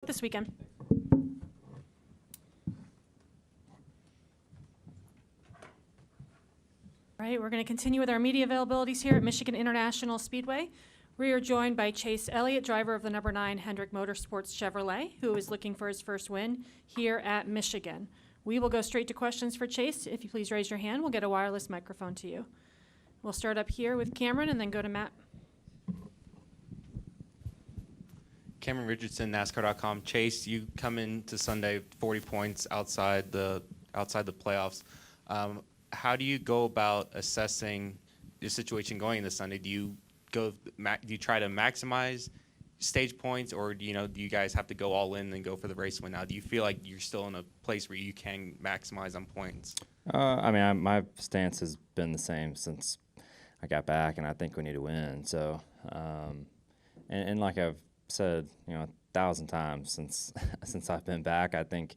this weekend. All right, we're going to continue with our media availabilities here at Michigan International Speedway. We are joined by Chase Elliott, driver of the number 9 Hendrick Motorsports Chevrolet, who is looking for his first win here at Michigan. We will go straight to questions for Chase. If you please raise your hand, we'll get a wireless microphone to you. We'll start up here with Cameron and then go to Matt. Cameron Richardson, NASCAR.com. Chase, you come into Sunday 40 points outside the playoffs. How do you go about assessing the situation going into Sunday? Do you try to maximize stage points, or do you guys have to go all in and go for the race win now? Do you feel like you're still in a place where you can maximize on points? My stance has been the same since I got back, and I think we need to win. So, and like I've said, 1,000 times since I've been back, I think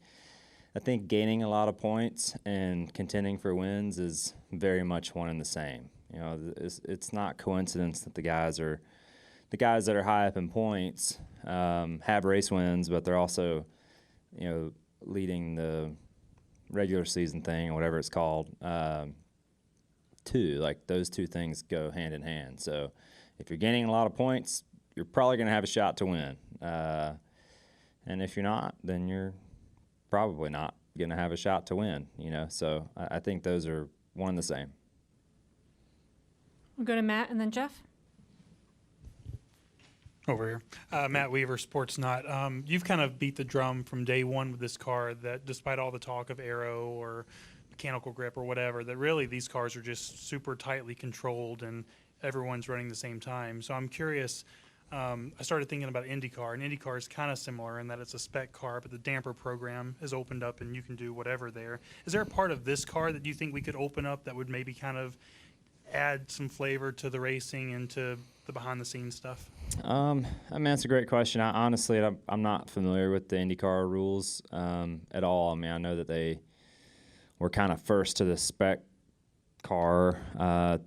gaining a lot of points and contending for wins is very much one and the same. It's not coincidence that the guys that are high up in points have race wins, but they're also, leading the regular season thing, or whatever it's called, too. Like, those two things go hand in hand. So if you're gaining a lot of points, you're probably going to have a shot to win. And if you're not, then you're probably not going to have a shot to win, So I think those are one and the same. We'll go to Matt and then Jeff. Over here. Matt Weaver, Sportsnot. You've kind of beat the drum from day one with this car that despite all the talk of aero or mechanical grip or whatever, that really these cars are just super tightly controlled and everyone's running the same time. So I'm curious, I started thinking about IndyCar, and IndyCar is kind of similar in that it's a spec car, but the damper program is opened up and you can do whatever there. Is there a part of this car that you think we could open up that would maybe kind of add some flavor to the racing and to the behind-the-scenes stuff? That's a great question. Honestly, I'm not familiar with the IndyCar rules at all. I know that they were kind of first to the spec car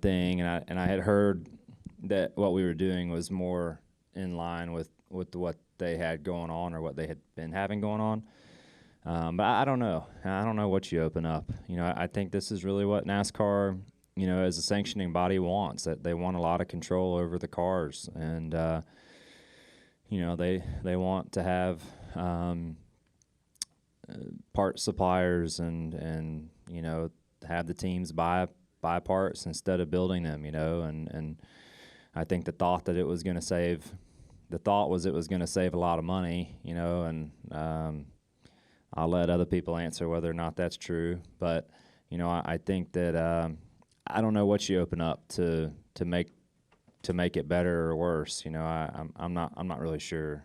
thing, and I had heard that what we were doing was more in line with what they had going on or what they had been having going on. But I don't know. I don't know what you open up. I think this is really what NASCAR, as a sanctioning body wants, that they want a lot of control over the cars. And, they want to have part suppliers and have the teams buy parts instead of building them, and I think the thought was it was going to save a lot of money, and I'll let other people answer whether or not that's true. But, I think that I don't know what you open up to make it better or worse. I'm not really sure.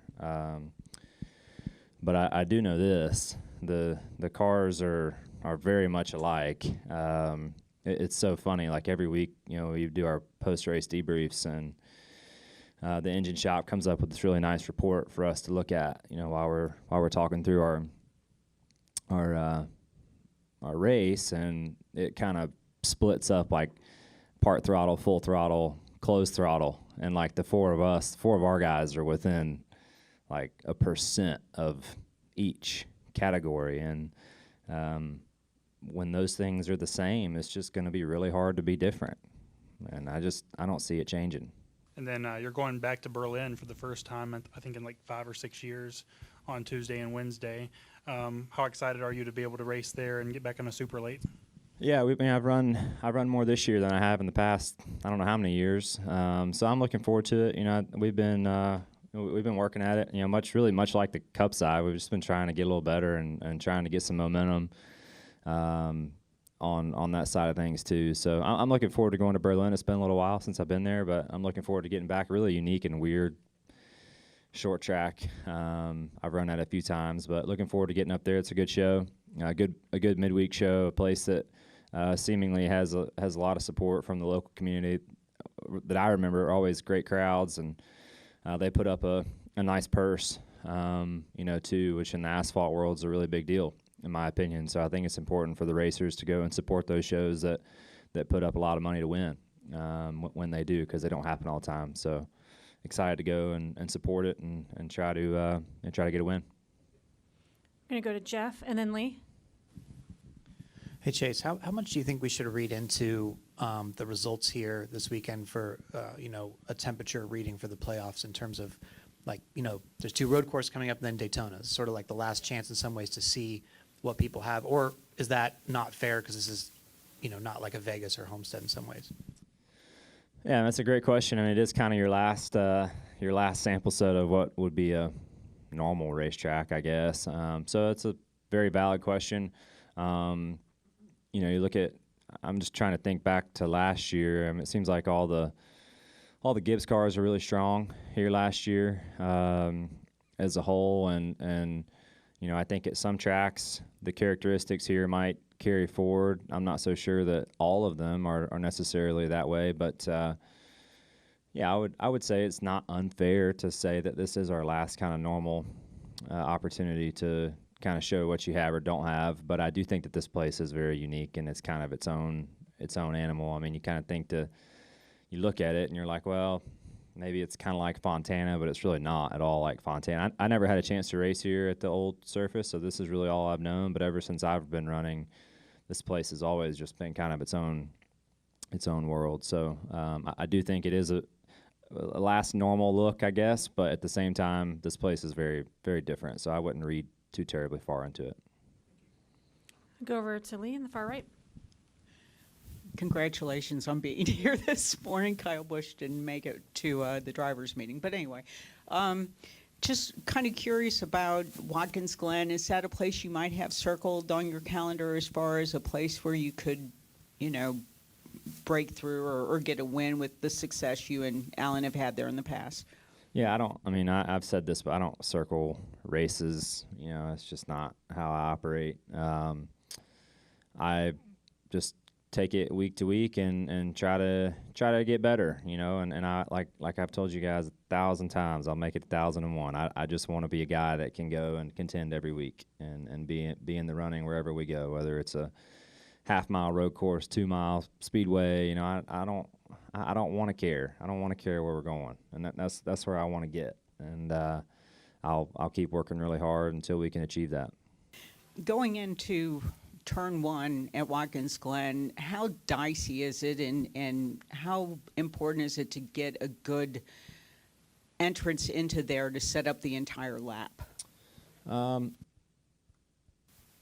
But I do know this: the cars are very much alike. It's so funny. Like, every week, we do our post-race debriefs, and the engine shop comes up with this really nice report for us to look at, while we're talking through our race, and it kind of splits up like part throttle, full throttle, closed throttle, and like the four of our guys are within like 1% of each category, and when those things are the same, it's just going to be really hard to be different, and I don't see it changing. And then you're going back to Berlin for the first time, I think, in like 5 or 6 years on Tuesday and Wednesday. How excited are you to be able to race there and get back on a super late? Yeah, I've run more this year than I have in the past, I don't know how many years. So I'm looking forward to it. We've been working at it. Much like the Cup side, we've just been trying to get a little better and trying to get some momentum on that side of things too. So I'm looking forward to going to Berlin. It's been a little while since I've been there, but I'm looking forward to getting back. Really unique and weird short track. I've run that a few times, but looking forward to getting up there. It's a good show, a good midweek show, a place that seemingly has a lot of support from the local community. That I remember, always great crowds, and they put up a nice purse, too, which in the asphalt world is a really big deal, in my opinion. So I think it's important for the racers to go and support those shows that put up a lot of money to win when they do, because they don't happen all the time. So excited to go and support it and try to get a win. We're going to go to Jeff and then Lee. Hey, Chase, how much do you think we should read into the results here this weekend for, a temperature reading for the playoffs in terms of, there's 2 road courses coming up and then Daytona. It's sort of like the last chance in some ways to see what people have. Or is that not fair because this is, not like a Vegas or Homestead in some ways? Yeah, that's a great question. I mean, it is kind of your last sample set of what would be a normal racetrack, I guess. So it's a very valid question. You look at. I'm just trying to think back to last year. I mean, it seems like all the Gibbs cars are really strong here last year as a whole, and I think at some tracks the characteristics here might carry forward. I'm not so sure that all of them are necessarily that way, but yeah, I would say it's not unfair to say that this is our last kind of normal opportunity to kind of show what you have or don't have. But I do think that this place is very unique and it's kind of its own animal. I mean, you kind of you look at it and you're like, well, maybe it's kind of like Fontana, but it's really not at all like Fontana. I never had a chance to race here at the old surface, so this is really all I've known. But ever since I've been running, this place has always just been kind of its own world. So I do think it is a last normal look, I guess, but at the same time, this place is very, very different. So I wouldn't read too terribly far into it. Go over to Lee in the far right. Congratulations on being here this morning. Kyle Busch didn't make it to the drivers' meeting. But anyway, just kind of curious about Watkins Glen. Is that a place you might have circled on your calendar as far as a place where you could, break through or get a win with the success you and Alan have had there in the past? Yeah, I've said this, but I don't circle races. It's just not how I operate. I just take it week to week and try to get better, and I like I've told you guys 1,000 times, I'll make it 1,001. I just want to be a guy that can go and contend every week and be in the running wherever we go, whether it's a half-mile road course, 2-mile speedway. I don't want to care. I don't want to care where we're going, and that's where I want to get. And I'll keep working really hard until we can achieve that. Going into turn 1 at Watkins Glen, how dicey is it, and how important is it to get a good entrance into there to set up the entire lap?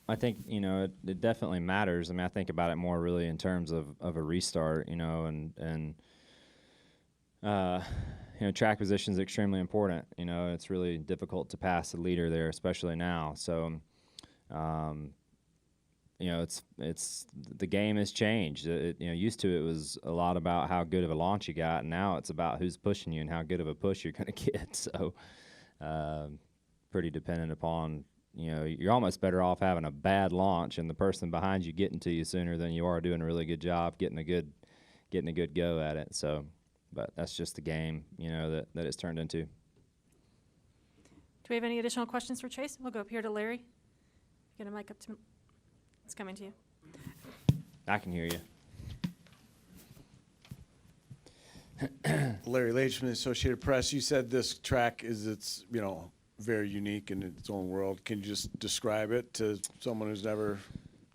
I think, it definitely matters. I mean, I think about it more really in terms of a restart, and track position is extremely important. It's really difficult to pass the leader there, especially now. So, it's the game has changed. Used to it was a lot about how good of a launch you got, and now it's about who's pushing you and how good of a push you're going to get. So, pretty dependent upon. You're almost better off having a bad launch and the person behind you getting to you sooner than you are doing a really good job getting a good go at it. So, but that's just the game, that it's turned into. Do we have any additional questions for Chase? We'll go up here to Larry. Get a mic up to. It's coming to you. I can hear you. Larry Leach from the Associated Press. You said this track is very unique in its own world. Can you just describe it to someone who's never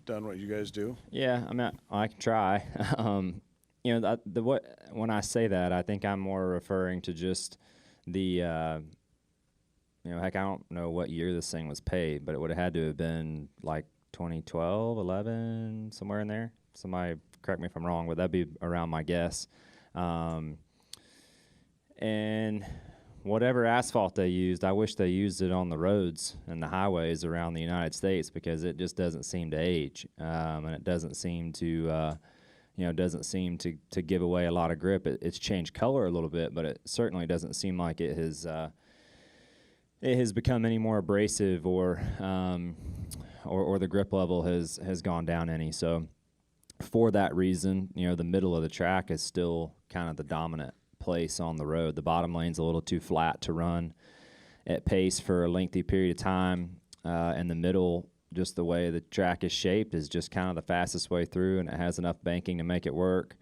done what you guys do? Yeah, I can try. When I say that, I think I'm more referring to just the, heck, I don't know what year this thing was paved, but it would have had to have been like 2012, 11, somewhere in there. Somebody correct me if I'm wrong, but that'd be around my guess. And whatever asphalt they used, I wish they used it on the roads and the highways around the United States, because it just doesn't seem to age, and it doesn't seem to, to give away a lot of grip. It's changed color a little bit, but it certainly doesn't seem like it has become any more abrasive, or the grip level has gone down any. So for that reason, the middle of the track is still kind of the dominant place on the road. The bottom lane's a little too flat to run at pace for a lengthy period of time, and the middle, just the way the track is shaped, is just kind of the fastest way through, and it has enough banking to make it work.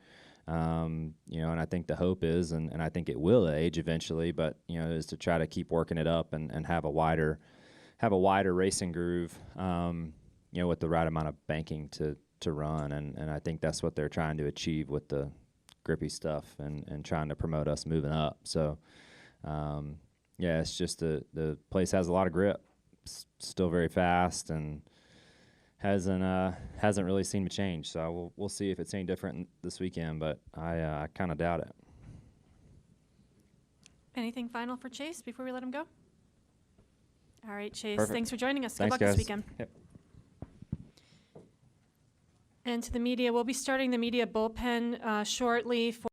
And I think the hope is, and I think it will age eventually, but is to try to keep working it up and have a wider have a wider racing groove, with the right amount of banking to run, and I think that's what they're trying to achieve with the grippy stuff and trying to promote us moving up. So, it's just the place has a lot of grip, still very fast, and hasn't really seemed to change. So we'll see if it's any different this weekend, but I kind of doubt it. Anything final for Chase before we let him go? All right, Chase, Perfect. thanks for joining us. Thanks, Good luck guys. this weekend. Yep. And to the media, we'll be starting the media bullpen shortly.